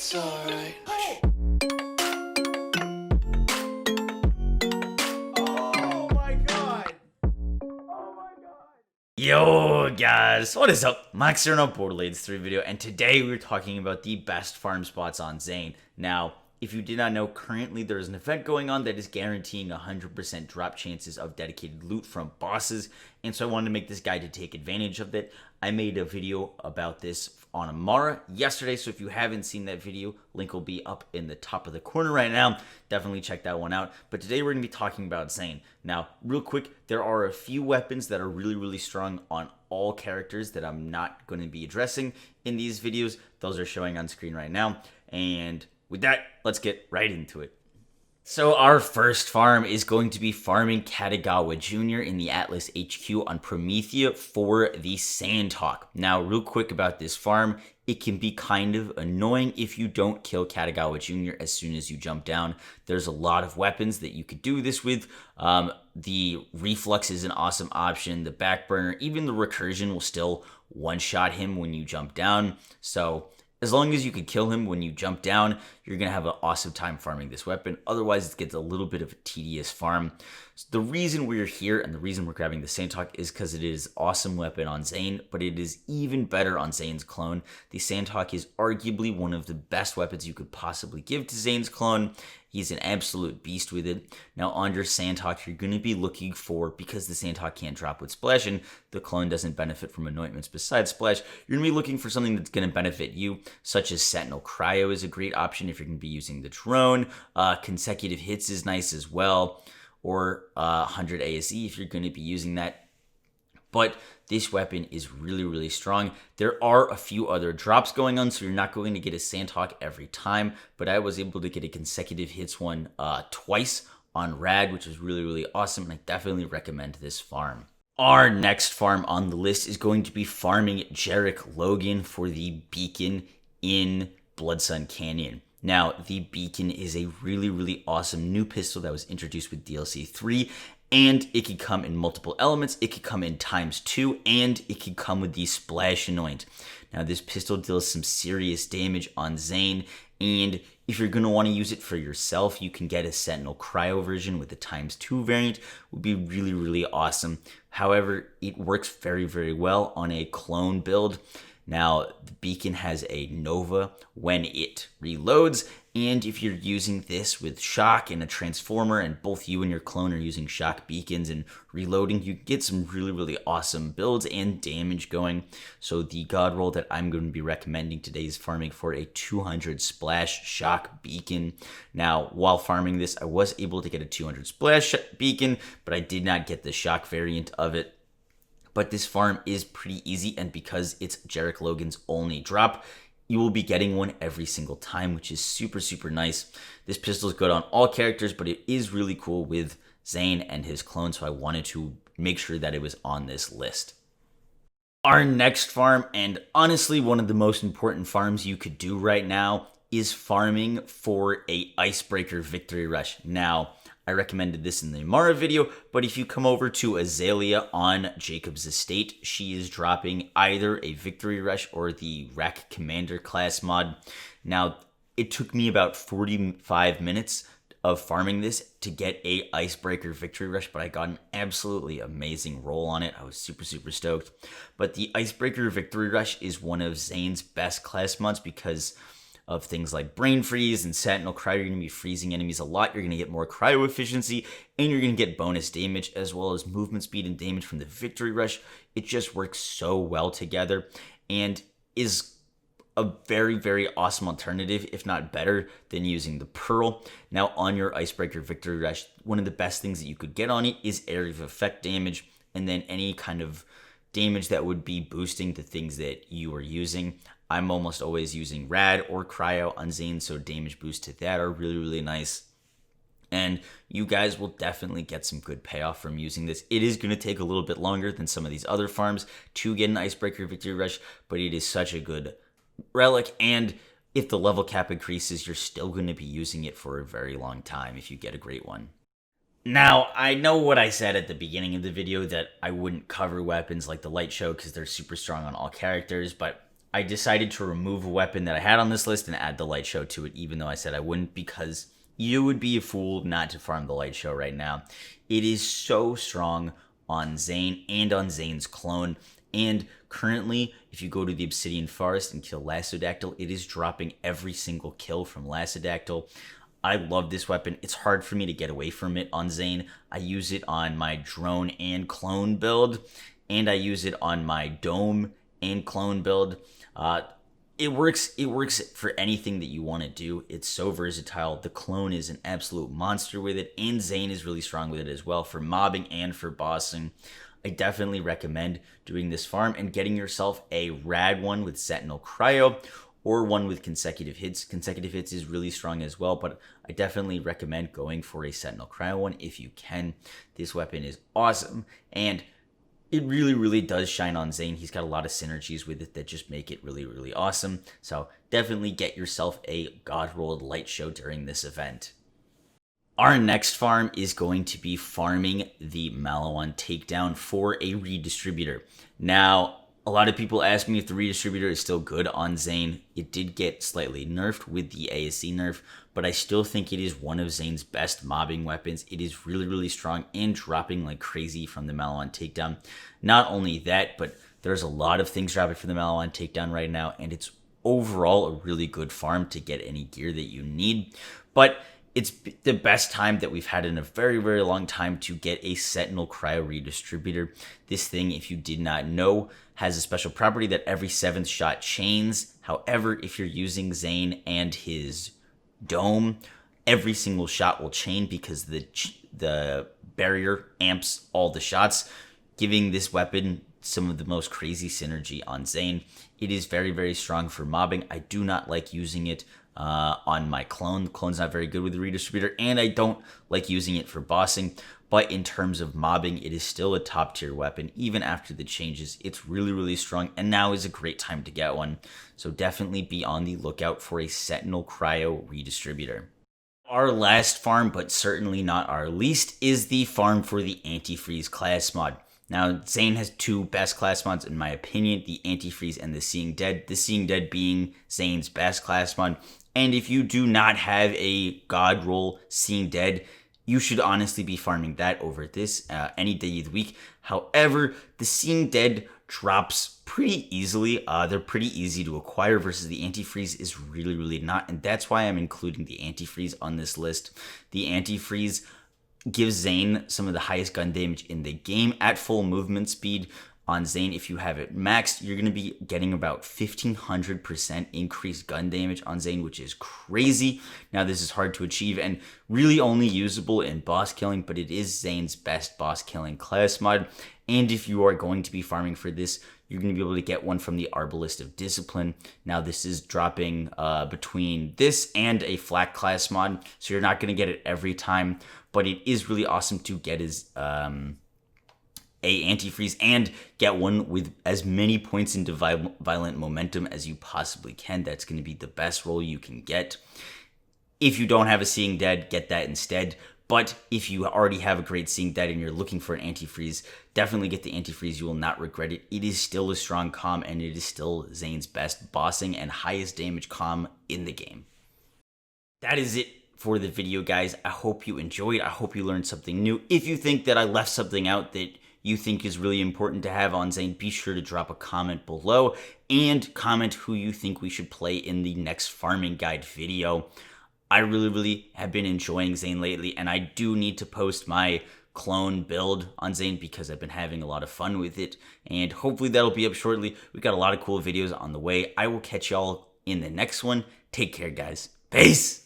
It's alright. Oh my god! Yo guys, what is up? Moxsy on a Borderlands 3 video, and today we're talking about the best farm spots on Zane. Now, if you did not know, currently there is an event going on that is guaranteeing 100% drop chances of dedicated loot from bosses, and so I wanted to make this guide to take advantage of it. I made a video about this on Amara yesterday, so if you haven't seen that video, link will be up in the top of the corner right now. Definitely check that one out. But today we're going to be talking about Zane. Now, real quick, there are a few weapons that are really strong on all characters that I'm not going to be addressing in these videos. Those are showing on screen right now. And with that, let's get right into it. So our first farm is going to be farming Katagawa Jr. in the Atlas HQ on Promethea for the Sandhawk. Now, real quick about this farm, it can be kind of annoying if you don't kill Katagawa Jr. as soon as you jump down. There's a lot of weapons that you could do this with. The Reflux is an awesome option. The Backburner, even the Recursion will still one-shot him when you jump down. So as long as you can kill him when you jump down, you're going to have an awesome time farming this weapon. Otherwise, it gets a little bit of a tedious farm. So the reason we're here and the reason we're grabbing the Sandhawk is because it is an awesome weapon on Zane, but it is even better on Zane's clone. The Sandhawk is arguably one of the best weapons you could possibly give to Zane's clone. He's an absolute beast with it. Now, on your Sandhawk, you're going to be looking for, because the Sandhawk can't drop with Splash and the clone doesn't benefit from anointments besides Splash, you're going to be looking for something that's going to benefit you, such as Sentinel Cryo is a great option if you're going to be using the drone. Consecutive hits is nice as well, or 100 ASE if you're going to be using that. But this weapon is really strong. There are a few other drops going on, so you're not going to get a Sandhawk every time, but I was able to get a consecutive hits one twice on Rad, which is really awesome, and I definitely recommend this farm. Our next farm on the list is going to be farming Jarek Logan for the Beacon in Bloodsun Canyon. Now, the Beacon is a really awesome new pistol that was introduced with DLC 3, and it could come in multiple elements. It could come in ×2, and it could come with the Splash Anoint. Now, this pistol deals some serious damage on Zane, and if you're going to want to use it for yourself, you can get a Sentinel Cryo version with the ×2 variant. Would be really awesome. However, it works very well on a clone build. Now, the Beacon has a Nova when it reloads, and if you're using this with Shock and a Transformer, and both you and your clone are using Shock Beacons and reloading, you get some really awesome builds and damage going. So the god roll that I'm going to be recommending today is farming for a 200 Splash Shock Beacon. Now, while farming this, I was able to get a 200 Splash Beacon, but I did not get the Shock variant of it. But this farm is pretty easy, and because it's Jarek Logan's only drop, you will be getting one every single time, which is super nice. This pistol is good on all characters, but it is really cool with Zane and his clone, so I wanted to make sure that it was on this list. Our next farm, and honestly one of the most important farms you could do right now, is farming for a Icebreaker Victory Rush. Now, I recommended this in the Amara video, but if you come over to Azalea on Jacob's Estate, she is dropping either a Victory Rush or the Rack Commander class mod. Now, it took me about 45 minutes of farming this to get a Icebreaker Victory Rush, but I got an absolutely amazing roll on it. I was super stoked. But the Icebreaker Victory Rush is one of Zane's best class mods because of things like Brain Freeze and Sentinel Cryo. You're going to be freezing enemies a lot. You're going to get more cryo efficiency, and you're going to get bonus damage as well as movement speed and damage from the Victory Rush. It just works so well together and is a very awesome alternative, if not better, than using the Pearl. Now, on your Icebreaker Victory Rush, one of the best things that you could get on it is area of effect damage, and then any kind of damage that would be boosting the things that you are using. I'm almost always using Rad or Cryo on Zane, so damage boosts to that are really nice. And you guys will definitely get some good payoff from using this. It is going to take a little bit longer than some of these other farms to get an Icebreaker Victory Rush, but it is such a good relic, and if the level cap increases, you're still going to be using it for a very long time if you get a great one. Now, I know what I said at the beginning of the video, that I wouldn't cover weapons like the Lightshow because they're super strong on all characters, but I decided to remove a weapon that I had on this list and add the Lightshow to it, even though I said I wouldn't, because you would be a fool not to farm the Lightshow right now. It is so strong on Zane and on Zane's clone, and currently, if you go to the Obsidian Forest and kill Lassodactyl, it is dropping every single kill from Lassodactyl. I love this weapon. It's hard for me to get away from it on Zane. I use it on my drone and clone build, and I use it on my dome and clone build. It works for anything that you want to do. It's so versatile. The clone is an absolute monster with it, and Zane is really strong with it as well for mobbing and for bossing. I definitely recommend doing this farm and getting yourself a rad one with Sentinel Cryo or one with consecutive hits. Consecutive hits is really strong as well, but I definitely recommend going for a Sentinel Cryo one if you can. This weapon is awesome, and it really, really does shine on Zane. He's got a lot of synergies with it that just make it really, really awesome. So definitely get yourself a God-rolled Lightshow during this event. Our next farm is going to be farming the Maliwan takedown for a redistributor. Now, a lot of people ask me if the redistributor is still good on Zane. It did get slightly nerfed with the ASC nerf, but I still think it is one of Zane's best mobbing weapons. It is really, really strong and dropping like crazy from the Maliwan takedown. Not only that, but there's a lot of things dropping from the Maliwan takedown right now, and it's overall a really good farm to get any gear that you need. But it's the best time that we've had in a very, very long time to get a Sentinel Cryo redistributor. This thing, if you did not know, has a special property that every 7th shot chains. However, if you're using Zane and his dome, every single shot will chain because the barrier amps all the shots, giving this weapon some of the most crazy synergy on Zane. It is very, very strong for mobbing. I do not like using it on my clone. The clone's not very good with the redistributor, and I don't like using it for bossing. But in terms of mobbing, it is still a top tier weapon. Even after the changes, it's really, really strong, and now is a great time to get one. So definitely be on the lookout for a Sentinel Cryo redistributor. Our last farm, but certainly not our least, is the farm for the Antifreeze class mod. Now, Zane has two best class mods in my opinion, the Antifreeze and the Seeing Dead. The Seeing Dead being Zane's best class mod. And if you do not have a God roll Seeing Dead, you should honestly be farming that over this any day of the week. However, the Seeing Dead drops pretty easily. They're pretty easy to acquire versus the Antifreeze is really, really not. And that's why I'm including the Antifreeze on this list. The Antifreeze gives Zane some of the highest gun damage in the game at full movement speed. On Zane, if you have it maxed, you're going to be getting about 1,500% increased gun damage on Zane, which is crazy. Now, this is hard to achieve and really only usable in boss killing, but it is Zane's best boss killing class mod. And if you are going to be farming for this, you're going to be able to get one from the Arbalist of Discipline. Now, this is dropping between this and a Flak class mod, so you're not going to get it every time, but it is really awesome to get his a Antifreeze and get one with as many points into violent momentum as you possibly can. That's going to be the best roll you can get. If you don't have a Seeing Dead, get that instead. But if you already have a great Seeing Dead and you're looking for an Antifreeze, definitely get the Antifreeze. You will not regret it. It is still a strong comm, and it is still Zane's best bossing and highest damage comm in the game. That is it for the video, guys. I hope you enjoyed. I hope you learned something new. If you think that I left something out that you think is really important to have on Zane, be sure to drop a comment below and comment who you think we should play in the next farming guide video. I really, really have been enjoying Zane lately, and I do need to post my clone build on Zane because I've been having a lot of fun with it, and hopefully that'll be up shortly. We've got a lot of cool videos on the way. I will catch y'all in the next one. Take care, guys. Peace!